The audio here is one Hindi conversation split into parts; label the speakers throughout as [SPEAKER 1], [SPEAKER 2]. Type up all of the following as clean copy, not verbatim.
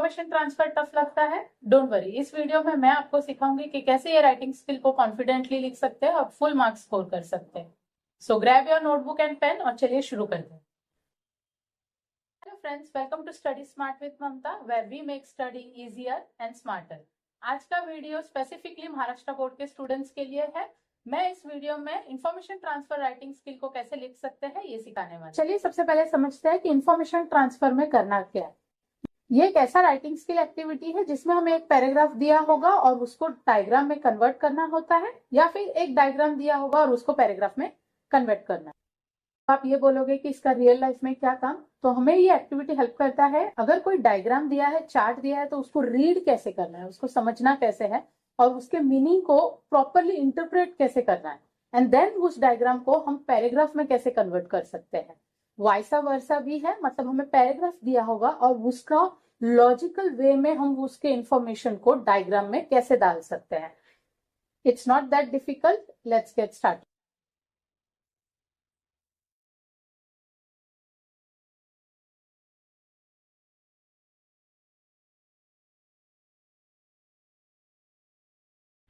[SPEAKER 1] इंफॉर्मेशन ट्रांसफर टफ लगता है? डोंट वरी, इस वीडियो में मैं आपको सिखाऊंगी कि कैसे ये राइटिंग स्किल को कॉन्फिडेंटली लिख सकते हैं और फुल मार्क्स स्कोर कर सकते हैं। So grab your notebook and pen और चलिए शुरू करते हैं। Hello friends, welcome to study smart with Mamta, where we make studying easier and smarter. आज का वीडियो स्पेसिफिकली महाराष्ट्र बोर्ड के स्टूडेंट्स के लिए है। मैं इस वीडियो में इंफॉर्मेशन ट्रांसफर राइटिंग स्किल को कैसे लिख सकते हैं ये सिखाने वाली। चलिए सबसे पहले समझते हैं कि इंफॉर्मेशन ट्रांसफर में करना क्या है। ये एक ऐसा राइटिंग स्किल एक्टिविटी है जिसमें हमें एक पैराग्राफ दिया होगा और उसको डायग्राम में कन्वर्ट करना होता है, या फिर एक डायग्राम दिया होगा और उसको पैराग्राफ में कन्वर्ट करना है। आप ये बोलोगे कि इसका रियल लाइफ में क्या काम, तो हमें ये एक्टिविटी हेल्प करता है। अगर कोई डायग्राम दिया है, चार्ट दिया है, तो उसको रीड कैसे करना है, उसको समझना कैसे है और उसके मीनिंग को प्रॉपरली इंटरप्रेट कैसे करना है, एंड देन उस डायग्राम को हम पैराग्राफ में कैसे कन्वर्ट कर सकते हैं। वाइसा वर्सा भी है, मतलब हमें पैराग्राफ दिया होगा और उसका लॉजिकल वे में हम उसके इंफॉर्मेशन को डायग्राम में कैसे डाल सकते हैं। It's not that difficult, let's get start.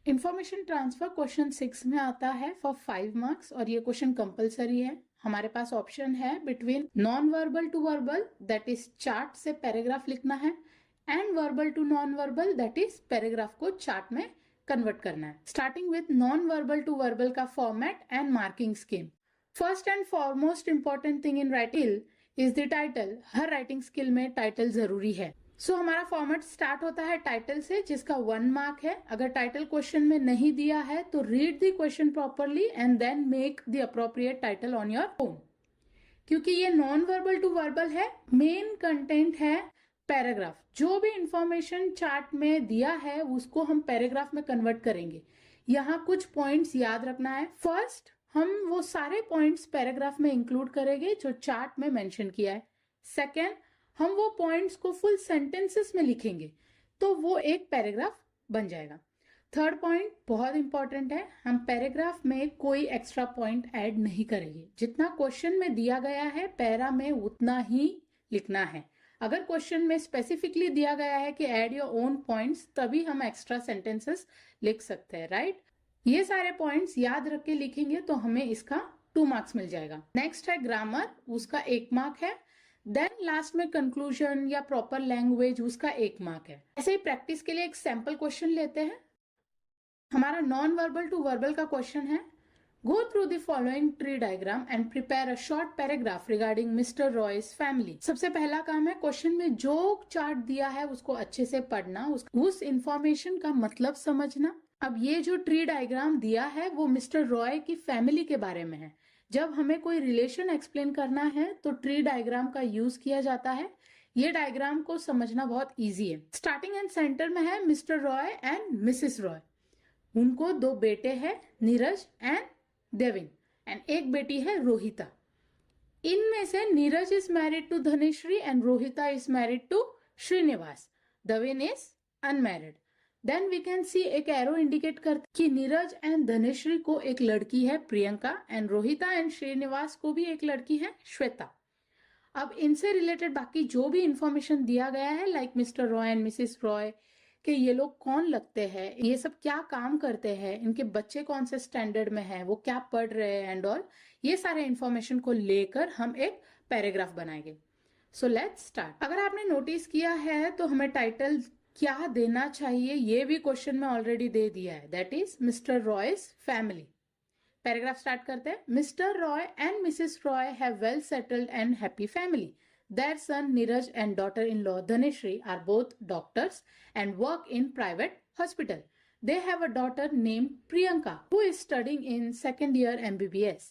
[SPEAKER 1] Information transfer question 6 में आता है फॉर 5 मार्क्स और ये क्वेश्चन कंपलसरी है। हमारे पास ऑप्शन है between non verbal to verbal, that is chart से पैराग्राफ लिखना है, and verbal to non verbal, that is paragraph को चार्ट में कन्वर्ट करना है। Starting with non verbal to verbal का format and marking scheme. First and foremost important thing in writing is the title. हर राइटिंग स्किल में टाइटल जरूरी है। हमारा फॉर्मेट स्टार्ट होता है टाइटल से, जिसका 1 मार्क है। अगर टाइटल क्वेश्चन में नहीं दिया है तो read the question properly and then make the appropriate title on your own. क्योंकि ये नॉन वर्बल टू वर्बल है, मेन कंटेंट है पैराग्राफ। जो भी इंफॉर्मेशन चार्ट में दिया है उसको हम पैराग्राफ में कन्वर्ट करेंगे। यहाँ कुछ पॉइंट्स याद रखना है। फर्स्ट, हम वो सारे पॉइंट्स पैराग्राफ में इंक्लूड करेंगे जो चार्ट में मेंशन किया है। सेकेंड, हम वो पॉइंट्स को फुल सेंटेंसेस में लिखेंगे तो वो एक पैराग्राफ बन जाएगा। थर्ड पॉइंट बहुत इंपॉर्टेंट है, हम पैराग्राफ में कोई एक्स्ट्रा पॉइंट ऐड नहीं करेंगे। जितना क्वेश्चन में दिया गया है पैरा में उतना ही लिखना है। अगर क्वेश्चन में स्पेसिफिकली दिया गया है कि ऐड योर ओन पॉइंट्स, तभी हम एक्स्ट्रा सेंटेंसेस लिख सकते हैं, राइट। ये सारे पॉइंट्स याद रख के लिखेंगे तो हमें इसका 2 मार्क्स मिल जाएगा। नेक्स्ट है ग्रामर, उसका 1 मार्क है। देन लास्ट में कंक्लूजन या प्रॉपर लैंग्वेज, उसका 1 मार्क है। ऐसे ही प्रैक्टिस के लिए एक सैंपल क्वेश्चन लेते हैं। हमारा नॉन वर्बल टू वर्बल का क्वेश्चन है, go through the following tree diagram and prepare a short paragraph regarding mister Royce family. सबसे पहला काम है क्वेश्चन में जो चार्ट दिया है उसको अच्छे से पढ़ना, उस इंफॉर्मेशन का मतलब समझना। अब ये जो ट्री डायग्राम दिया है वो मिस्टर रॉय की फैमिली के बारे में है। जब हमें कोई रिलेशन एक्सप्लेन करना है तो ट्री डायग्राम का यूज किया जाता है। ये डायग्राम को समझना बहुत इजी है। स्टार्टिंग एंड सेंटर में है mister Roy and Mrs Roy. उनको 2 बेटे हैं, नीरज एंड देविन, एंड एक बेटी है रोहिता। इनमें से Neeraj is married to Dhanashri and Rohita is married to Srinivas. Devin is unmarried. Then we can see एक एरो इंडिकेट करता कि नीरज एंड धनेश्री को एक लड़की है Priyanka, and Rohita and Srinivas को भी एक लड़की है श्वेता। अब इनसे रिलेटेड बाकी जो भी इंफॉर्मेशन दिया गया है, like mister Roy and Mrs Roy, कि ये लोग कौन लगते हैं, ये सब क्या काम करते हैं, इनके बच्चे कौन से स्टैंडर्ड में है, वो क्या पढ़ रहे हैं एंड ऑल, ये सारे इंफॉर्मेशन को लेकर हम एक पैराग्राफ बनाएंगे। So let's start. अगर आपने नोटिस किया है तो हमें टाइटल क्या देना चाहिए ये भी क्वेश्चन में ऑलरेडी दे दिया है, that is mister Royce family. Paragraph start करते हैं। Mister Roy and Mrs Roy have well settled and happy family. Their son Neeraj and daughter-in-law Dhaneshri are both doctors and work in private hospital. They have a daughter named Priyanka who is studying in second year MBBS.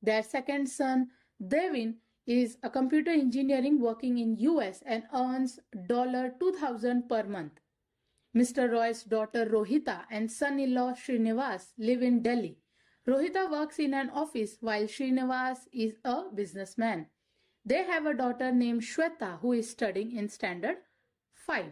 [SPEAKER 1] Their second son Devin is a computer engineering working in US and earns $2,000 per month. Mr. Roy's daughter Rohita and son-in-law Srinivas live in Delhi. Rohita works in an office while Srinivas is a businessman. They have a daughter named Shweta who is studying in standard 5.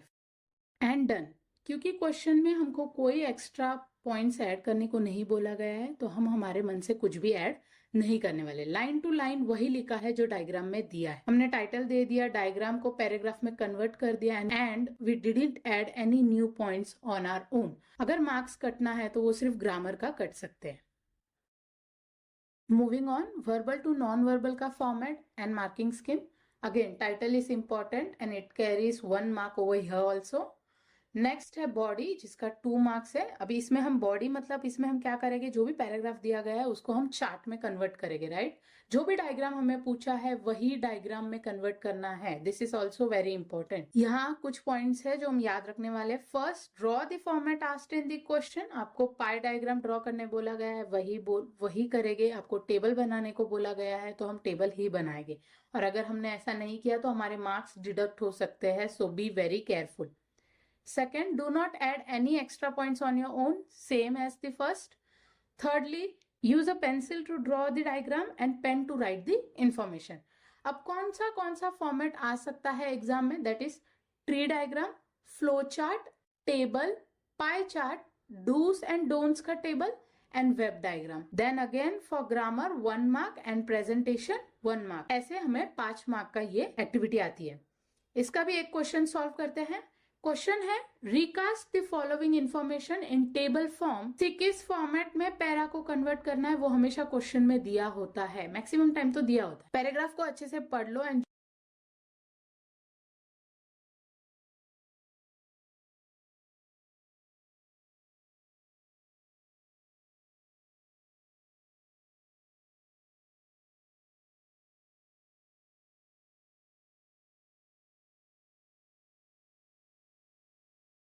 [SPEAKER 1] And done. क्योंकि क्वेश्चन में हमको कोई एक्स्ट्रा पॉइंट्स ऐड करने को नहीं बोला गया है तो हम हमारे मन से कुछ भी ऐड नहीं करने वाले। लाइन टू लाइन वही लिखा है जो डायग्राम में दिया है। हमने टाइटल दे दिया, डायग्राम को पैराग्राफ में कन्वर्ट कर दिया and we didn't add any new points on our own. अगर मार्क्स कटना है तो वो सिर्फ ग्रामर का कट सकते हैं। Moving on, verbal to non verbal का format and marking scheme. Again title is important and it carries 1 mark over here also. Next है बॉडी, जिसका 2 मार्क्स है। अभी इसमें हम बॉडी मतलब इसमें हम क्या करेंगे, जो भी पैराग्राफ दिया गया है उसको हम चार्ट में कन्वर्ट करेंगे, राइट। जो भी डायग्राम हमें पूछा है वही डायग्राम में कन्वर्ट करना है। This is also very important. यहाँ कुछ पॉइंट्स है जो हम याद रखने वाले हैं। First, draw the format asked in the question. आपको पाई डायग्राम ड्रॉ करने बोला गया है, वही करेंगे। आपको टेबल बनाने को बोला गया है तो हम टेबल ही बनाएंगे, और अगर हमने ऐसा नहीं किया तो हमारे मार्क्स डिडक्ट हो सकते हैं। So be very careful. Second, do not add any extra points on your own, same as the first. Thirdly, use a pencil to draw the diagram and pen to write the information. अब कौन सा फॉर्मेट आ सकता है एग्जाम में, that is tree diagram, flow chart, table, pie chart, dos and don'ts का table and web diagram. Then again for grammar 1 mark and presentation 1 mark. ऐसे हमें 5 मार्क का ये एक्टिविटी आती है। इसका भी एक क्वेश्चन सॉल्व करते हैं। क्वेश्चन है, recast the following information in table form. किस फॉर्मेट में पैरा को कन्वर्ट करना है वो हमेशा क्वेश्चन में दिया होता है, मैक्सिमम टाइम तो दिया होता है। पैराग्राफ को अच्छे से पढ़ लो एंड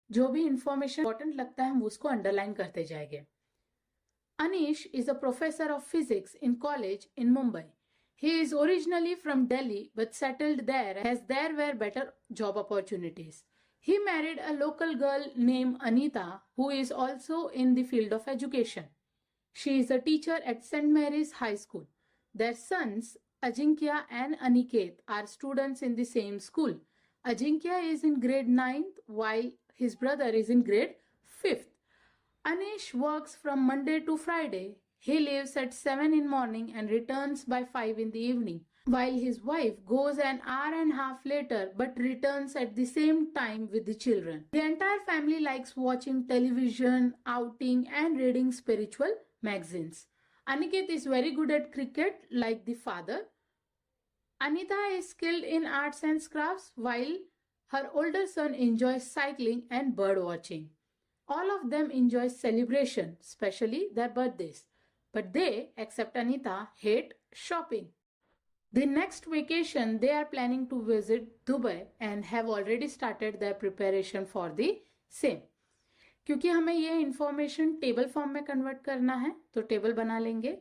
[SPEAKER 1] जो भी इंफॉर्मेशन इंपॉर्टेंट लगता है हम उसको अंडरलाइन करते जाएंगे। Anish is a professor of physics in college in Mumbai. He is originally from Delhi but settled there as there were better job opportunities. He married a local girl named Anita who is also in the field of education. She is a teacher at St. Mary's High School. Their sons Ajinkya and Aniket are students in the same school. Ajinkya is in grade 9th while his brother is in grade 5th. Anish works from Monday to Friday. He leaves at 7 in morning and returns by 5 in the evening, while his wife goes an hour and a half later but returns at the same time with the children. The entire family likes watching television, outing and reading spiritual magazines. Aniket is very good at cricket like the father. Anita is skilled in arts and crafts while her older son enjoys cycling and bird watching. All of them enjoy celebration, especially their birthdays. But they, except Anita, hate shopping. The next vacation, they are planning to visit Dubai and have already started their preparation for the same. क्योंकि हमें ये इंफॉर्मेशन टेबल फॉर्म में कन्वर्ट करना है तो टेबल बना लेंगे।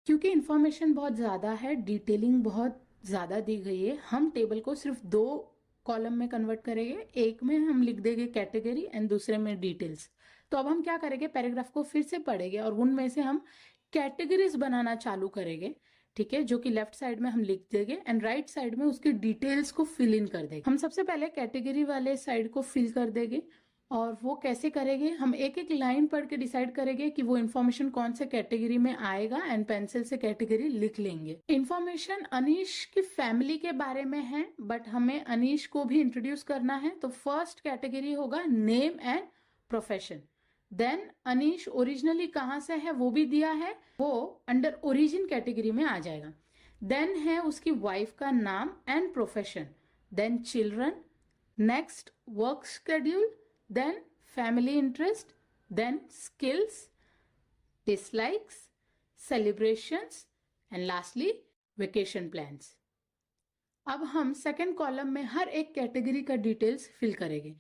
[SPEAKER 1] क्योंकि इंफॉर्मेशन बहुत ज़्यादा है, डिटेलिंग बहुत ज़्यादा दी गई है, हम टेबल को सिर्फ 2 कॉलम में कन्वर्ट करेंगे। एक में हम लिख देंगे कैटेगरी एंड दूसरे में डिटेल्स। तो अब हम क्या करेंगे, पैराग्राफ को फिर से पढ़ेंगे और उनमें से हम कैटेगरीज बनाना चालू करेंगे, ठीक है, जो कि लेफ्ट साइड में हम लिख देंगे एंड राइट साइड में उसके डिटेल्स को फिल इन कर देंगे। हम सबसे पहले कैटेगरी वाले साइड को फिल कर देंगे और वो कैसे करेंगे, हम एक एक लाइन पढ़ के डिसाइड करेंगे कि वो इन्फॉर्मेशन कौन से कैटेगरी में आएगा एंड पेंसिल से कैटेगरी लिख लेंगे। इन्फॉर्मेशन अनीश की फैमिली के बारे में है बट हमें अनीश को भी इंट्रोड्यूस करना है, तो फर्स्ट कैटेगरी होगा name and profession. Then Anish originally कहाँ से है वो भी दिया है, वो अंडर ओरिजिन कैटेगरी में आ जाएगा। देन है उसकी वाइफ का नाम and profession, then children, next work schedule, then family interest, then skills, dislikes, celebrations and lastly vacation plans. अब हम सेकेंड कॉलम में हर एक कैटेगरी का डिटेल्स फिल करेंगे।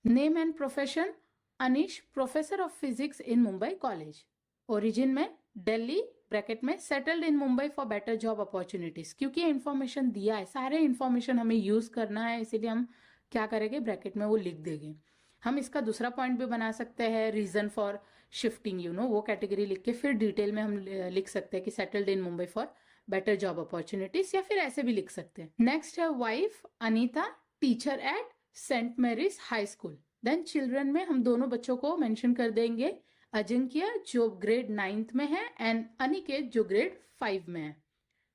[SPEAKER 1] Name and profession, Anish professor of physics in Mumbai college, origin में दिल्ली, ब्रैकेट में settled in Mumbai for better job opportunities. क्योंकि इंफॉर्मेशन दिया है, सारे इंफॉर्मेशन हमें यूज करना है, इसीलिए हम क्या करेंगे, ब्रैकेट में वो लिख देंगे। हम इसका दूसरा पॉइंट भी बना सकते हैं, रीजन फॉर शिफ्टिंग, वो कैटेगरी लिख के फिर डिटेल में हम लिख सकते हैं कि settled in Mumbai for better job opportunities, या फिर ऐसे भी लिख सकते हैं। नेक्स्ट है wife Anita, teacher at Saint Mary's high school. Then children में हम दोनों बच्चों को मेंशन कर देंगे, अजिंक्य जो ग्रेड 9th में है एंड अनिकेत जो ग्रेड 5 में है।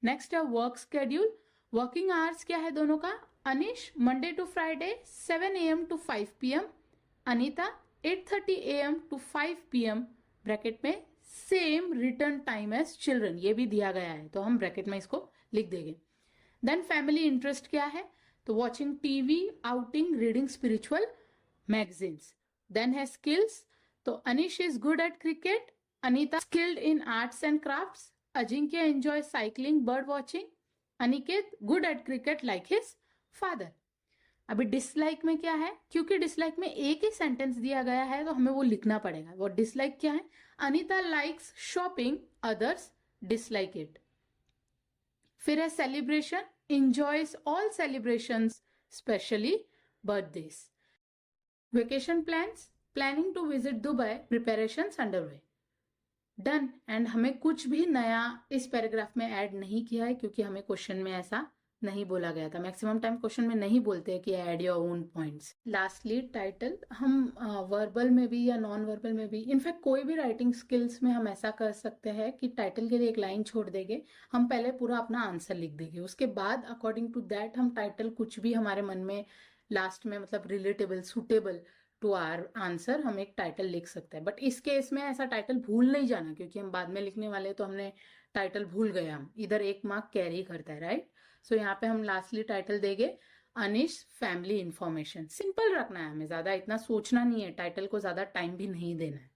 [SPEAKER 1] नेक्स्ट है वर्क शेड्यूल। वर्किंग आवर्स क्या है दोनों का? Anish Monday to Friday 7 AM to 5 PM, Anita 8:30 AM to 5 PM, bracket में same return time as children, ये भी दिया गया है तो हम ब्रैकेट में इसको लिख देंगे। देन फैमिली इंटरेस्ट क्या है? तो watching TV, outing, reading spiritual magazines. Then है स्किल्स, तो Anish is good at cricket, Anita skilled in arts and crafts, Ajinkya enjoy cycling, bird watching, Aniket good at cricket like his father. अभी डिसलाइक में क्या है? क्योंकि डिसलाइक में एक ही सेंटेंस दिया गया है तो हमें वो लिखना पड़ेगा। वो डिसलाइक क्या है? Anita likes shopping, others dislike it. फिर है celebration, enjoys all celebrations, especially birthdays. Vacation plans, planning to visit Dubai, preparations underway. Done. And हमें कुछ भी नया इस पैराग्राफ में ऐड नहीं किया है क्योंकि हमें क्वेश्चन में ऐसा नहीं बोला गया था। मैक्सिमम टाइम क्वेश्चन में नहीं बोलते हैं कि add your own points. Lastly title, हम वर्बल में भी या नॉन वर्बल में भी, इनफैक्ट कोई भी राइटिंग स्किल्स में हम ऐसा कर सकते हैं कि टाइटल के लिए एक लाइन छोड़ देंगे, हम पहले पूरा अपना आंसर लिख देंगे, उसके बाद अकॉर्डिंग टू दैट हम टाइटल कुछ भी हमारे मन में लास्ट में मतलब relatable, suitable to our answer हम एक टाइटल लिख सकते हैं। बट इस केस में ऐसा टाइटल भूल नहीं जाना क्योंकि हम बाद में लिखने वाले तो हमने टाइटल भूल गए, हम इधर 1 मार्क कैरी करता है, राइट। सो यहाँ पे हम लास्टली टाइटल देंगे अनिश फैमिली इंफॉर्मेशन। सिंपल रखना है, हमें ज्यादा इतना सोचना नहीं है, टाइटल को ज्यादा टाइम भी नहीं देना है।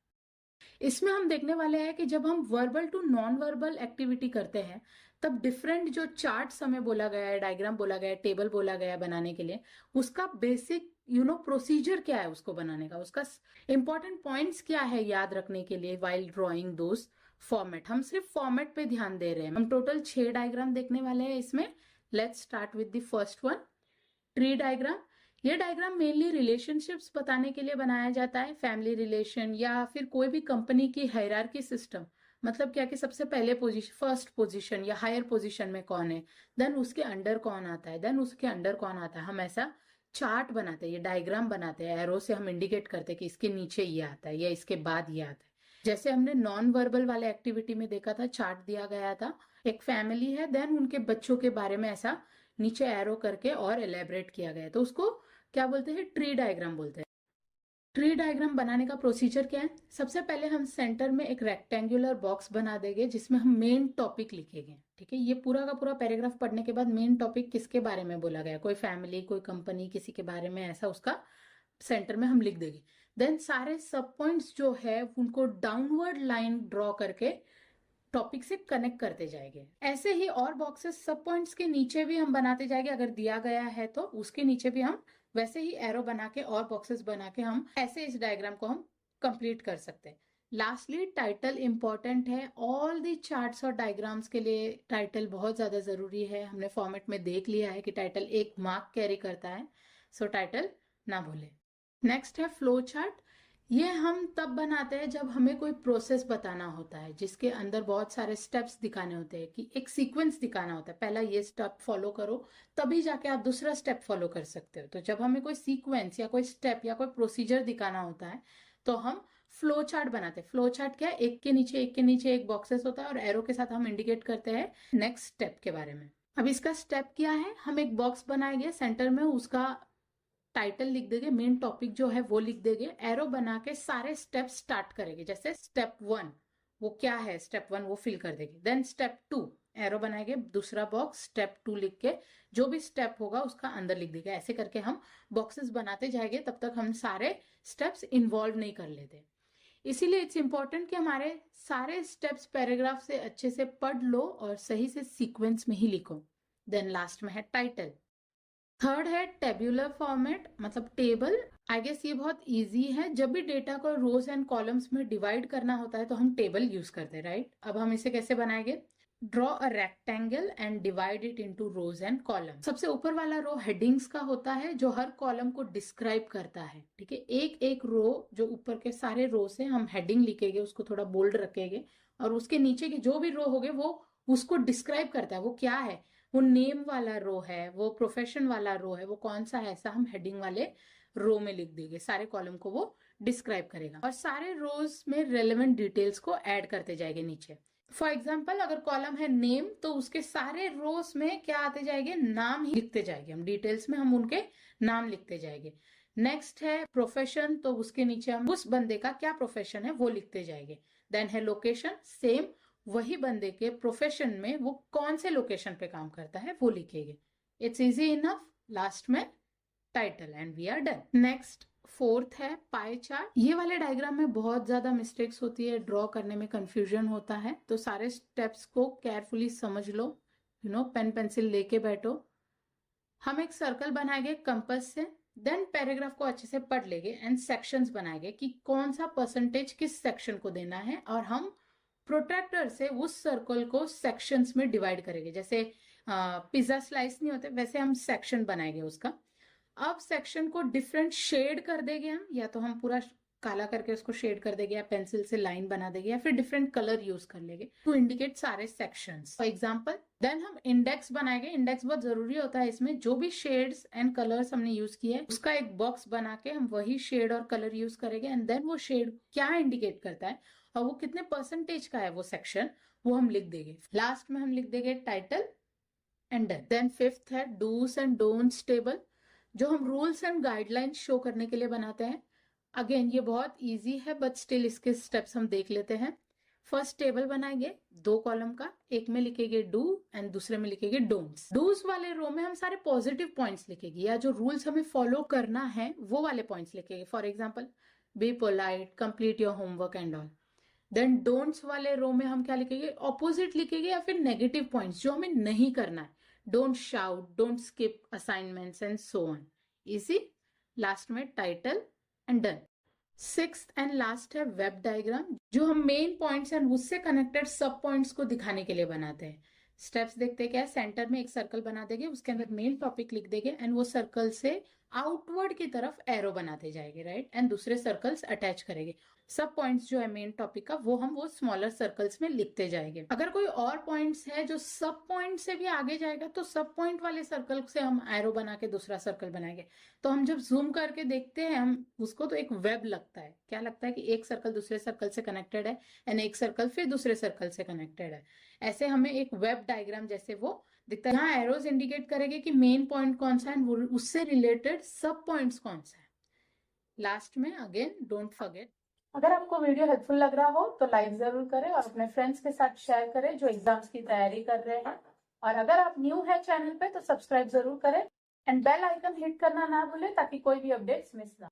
[SPEAKER 1] इसमें हम देखने वाले हैं कि जब हम verbal to non verbal activity करते हैं तब डिफरेंट जो चार्ट्स हमें बोला गया है, डायग्राम बोला गया है, टेबल बोला गया है बनाने के लिए, उसका बेसिक प्रोसीजर क्या है उसको बनाने का, उसका इंपॉर्टेंट पॉइंट्स क्या है याद रखने के लिए वाइल ड्रॉइंग दोस फॉर्मेट। हम सिर्फ फॉर्मेट पे ध्यान दे रहे हैं। हम टोटल 6 डायग्राम देखने वाले हैं इसमें। Let's start with the first one, tree diagram. ये डायग्राम मेनली रिलेशनशिप्स बताने के लिए बनाया जाता है, फैमिली रिलेशन या फिर कोई भी कंपनी की हायरार्की सिस्टम। मतलब क्या कि सबसे पहले पोजीशन, फर्स्ट पोजीशन या हायर पोजीशन में कौन है, देन उसके अंडर कौन आता है, देन उसके अंडर कौन आता है। हम ऐसा चार्ट बनाते हैं, ये डायग्राम बनाते हैं, एरो से हम इंडिकेट करते हैं कि इसके नीचे ये आता है या इसके बाद ये आता है। जैसे हमने नॉन वर्बल वाले एक्टिविटी में देखा था, चार्ट दिया गया था, एक फैमिली है, देन उनके बच्चों के बारे में ऐसा नीचे एरो करके और एलेबरेट किया गया है, तो उसको क्या बोलते हैं? ट्री डायग्राम बोलते हैं। ट्री डायग्राम बनाने का प्रोसीजर क्या है? सबसे पहले हम सेंटर में एक रेक्टेंगुलर बॉक्स बना देंगे जिसमें हम मेन टॉपिक लिखेंगे, ठीक है। ये पूरा का पूरा पैराग्राफ पढ़ने के बाद मेन टॉपिक किसके बारे में बोला गया, कोई फैमिली, कोई कंपनी, किसी के बारे में, ऐसा उसका सेंटर में हम लिख देंगे। देन सारे सब पॉइंट्स जो है उनको डाउनवर्ड लाइन ड्रॉ करके टॉपिक से कनेक्ट करते जाएंगे। ऐसे ही और बॉक्सेस सब पॉइंट्स के नीचे भी हम बनाते जाएंगे, अगर दिया गया है तो उसके नीचे भी हम वैसे ही एरो बना के और बॉक्सेस बना के हम ऐसे इस डायग्राम को हम कंप्लीट कर सकते हैं। लास्टली टाइटल इंपॉर्टेंट है। ऑल दी चार्ट्स और डायग्राम्स के लिए टाइटल बहुत ज्यादा जरूरी है। हमने फॉर्मेट में देख लिया है कि टाइटल 1 मार्क कैरी करता है, सो टाइटल ना भूले। नेक्स्ट है फ्लो चार्ट। ये हम तब बनाते हैं जब हमें कोई प्रोसेस बताना होता है जिसके अंदर बहुत सारे स्टेप्स दिखाने होते हैं, कि एक सीक्वेंस दिखाना होता है, पहला ये स्टेप फॉलो करो तभी जाके आप दूसरा स्टेप फॉलो कर सकते हो। तो जब हमें कोई सीक्वेंस या कोई स्टेप या कोई प्रोसीजर दिखाना होता है तो हम फ्लो चार्ट बनाते हैं। फ्लो चार्ट क्या है? एक के नीचे एक बॉक्सेस होता है और एरो के साथ हम इंडिकेट करते हैं नेक्स्ट स्टेप के बारे में। अब इसका स्टेप क्या है? हम एक बॉक्स बनाएंगे, सेंटर में उसका टाइटल लिख देंगे, मेन टॉपिक जो है वो लिख देंगे, एरो बना के सारे स्टेप स्टार्ट करेंगे। जैसे स्टेप 1 वो क्या है, स्टेप 1 वो फिल कर देंगे। देन स्टेप 2 एरो बनाएंगे, दूसरा बॉक्स, स्टेप 2 लिख के जो भी स्टेप होगा उसका अंदर लिख देंगे। ऐसे करके हम बॉक्सेस बनाते जाएंगे, तब तक हम सारे स्टेप्स इन्वॉल्व नहीं कर लेते। इसीलिए इट्स इंपॉर्टेंट कि हमारे सारे स्टेप्स पैराग्राफ से अच्छे से पढ़ लो और सही से सीक्वेंस में ही लिखो। देन लास्ट में है टाइटल। थर्ड है टेब्यूलर फॉर्मेट, मतलब टेबल। आई गेस ये बहुत इजी है। जब भी डेटा को रोज एंड कॉलम्स में डिवाइड करना होता है तो हम टेबल यूज करते हैं, राइट। अब हम इसे कैसे बनाएंगे? Draw a rectangle and divide it into rose and column. सबसे ऊपर वाला रो हेडिंग्स का होता है जो हर कॉलम को डिस्क्राइब करता है, ठीक है। एक एक रो, जो ऊपर के सारे रो से हम हेडिंग लिखेंगे, उसको थोड़ा बोल्ड रखेंगे, और उसके नीचे के जो भी रो होंगे वो उसको डिस्क्राइब करता है, वो क्या है, वो नेम वाला रो है, वो प्रोफेशन वाला रो है, वो कौन सा है, ऐसा हम हेडिंग वाले रो में लिख देंगे, सारे कॉलम को वो डिस्क्राइब करेगा और सारे रोज में रेलेवेंट डिटेल्स को ऐड करते जाएंगे नीचे। फॉर एग्जाम्पल अगर कॉलम है नेम तो उसके सारे रोज में क्या आते जाएंगे, नाम ही लिखते जाएंगे, हम डिटेल्स में हम उनके नाम लिखते जाएंगे। नेक्स्ट है प्रोफेशन, तो उसके नीचे हम उस बंदे का क्या प्रोफेशन है वो लिखते जाएंगे। देन है लोकेशन, सेम वही बंदे के प्रोफेशन में वो कौन से लोकेशन पे काम करता है वो लिखेंगे। It's easy enough. लास्ट में title and we are done. Next fourth है पाई चार्ट। ये वाले डायग्राम में बहुत ज्यादा मिस्टेक्स होती है, ड्रॉ करने में कंफ्यूजन होता है, तो सारे स्टेप्स को केयरफुली समझ लो, पेन पेंसिल लेके बैठो। हम एक सर्कल बनाएंगे कंपास से, देन पैराग्राफ को अच्छे से पढ़ लेंगे एंड सेक्शंस बनाएंगे कि कौन सा परसेंटेज किस सेक्शन को देना है, और हम प्रोट्रैक्टर से उस सर्कल को सेक्शंस में डिवाइड करेंगे। जैसे पिज्जा स्लाइस नहीं होते वैसे हम सेक्शन बनाएंगे उसका। अब सेक्शन को डिफरेंट शेड कर देंगे हम, या तो हम पूरा काला करके उसको शेड कर देंगे, या पेंसिल से लाइन बना देंगे, या फिर डिफरेंट कलर यूज कर लेंगे टू इंडिकेट सारे सेक्शंस। फॉर एग्जांपल देन हम इंडेक्स बनाएंगे। इंडेक्स बहुत जरूरी होता है इसमें, जो भी शेड्स एंड कलर्स हमने यूज किए उसका एक बॉक्स बना के हम वही शेड और कलर यूज करेंगे, एंड देन वो शेड क्या इंडिकेट करता है और वो कितने परसेंटेज का है वो सेक्शन, वो हम लिख देंगे। लास्ट में हम लिख देंगे title and done. Then fifth है डूज एंड डोंट्स टेबल, जो हम रूल्स एंड गाइडलाइंस शो करने के लिए बनाते हैं। अगेन ये बहुत इजी है बट स्टिल इसके स्टेप्स हम देख लेते हैं। फर्स्ट टेबल बनाएंगे 2 कॉलम का, एक में लिखेंगे डू एंड दूसरे में लिखेंगे डोंट्स। डूज वाले रो में हम सारे पॉजिटिव पॉइंट्स लिखेंगे, या जो रूल्स हमें फॉलो करना है वो वाले पॉइंट्स लिखेंगे। For example be polite, complete your homework and all. Then don'ts वाले रो में हम क्या लिखेंगे, ऑपोजिट लिखेंगे या फिर नेगेटिव पॉइंट्स जो हमें नहीं करना है। Don't shout, don't skip assignments and so on. Easy. Last में title and done. Sixth and last है वेब डायग्राम, जो हम मेन पॉइंट्स एंड उससे कनेक्टेड सब पॉइंट्स को दिखाने के लिए बनाते हैं। स्टेप्स देखते हैं क्या है। सेंटर में एक सर्कल बना देंगे, उसके अंदर मेन टॉपिक लिख देंगे एंड वो सर्कल से आउटवर्ड की तरफ एरो बनाते जाएंगे, राइट, एंड दूसरे सर्कल्स अटैच करेंगे। सब पॉइंट्स जो है मेन टॉपिक का वो हम वो स्मॉलर सर्कल्स में लिखते जाएंगे। अगर कोई और पॉइंट्स है जो सब पॉइंट से भी आगे जाएगा तो सब पॉइंट वाले सर्कल से हम एरो बना के दूसरा सर्कल बनाएंगे। तो हम जब जूम करके देखते हैं हम उसको तो एक वेब लगता है। क्या लगता है कि एक सर्कल दूसरे सर्कल से कनेक्टेड है एंड एक सर्कल फिर दूसरे सर्कल से कनेक्टेड है। ऐसे हमें एक वेब डायग्राम जैसे वो दिखता है। यहाँ एरोज इंडिकेट करेंगे कि मेन पॉइंट कौन सा है, उससे रिलेटेड सब पॉइंट्स कौन सा है। लास्ट में अगेन डोंट फॉरगेट। अगर आपको वीडियो हेल्पफुल लग रहा हो तो लाइक जरूर करें और अपने फ्रेंड्स के साथ शेयर करें जो एग्जाम्स की तैयारी कर रहे हैं। और अगर आप न्यू है चैनल पे तो सब्सक्राइब जरूर करें एंड बेल आइकन हिट करना ना भूलें ताकि कोई भी अपडेट्स मिस ना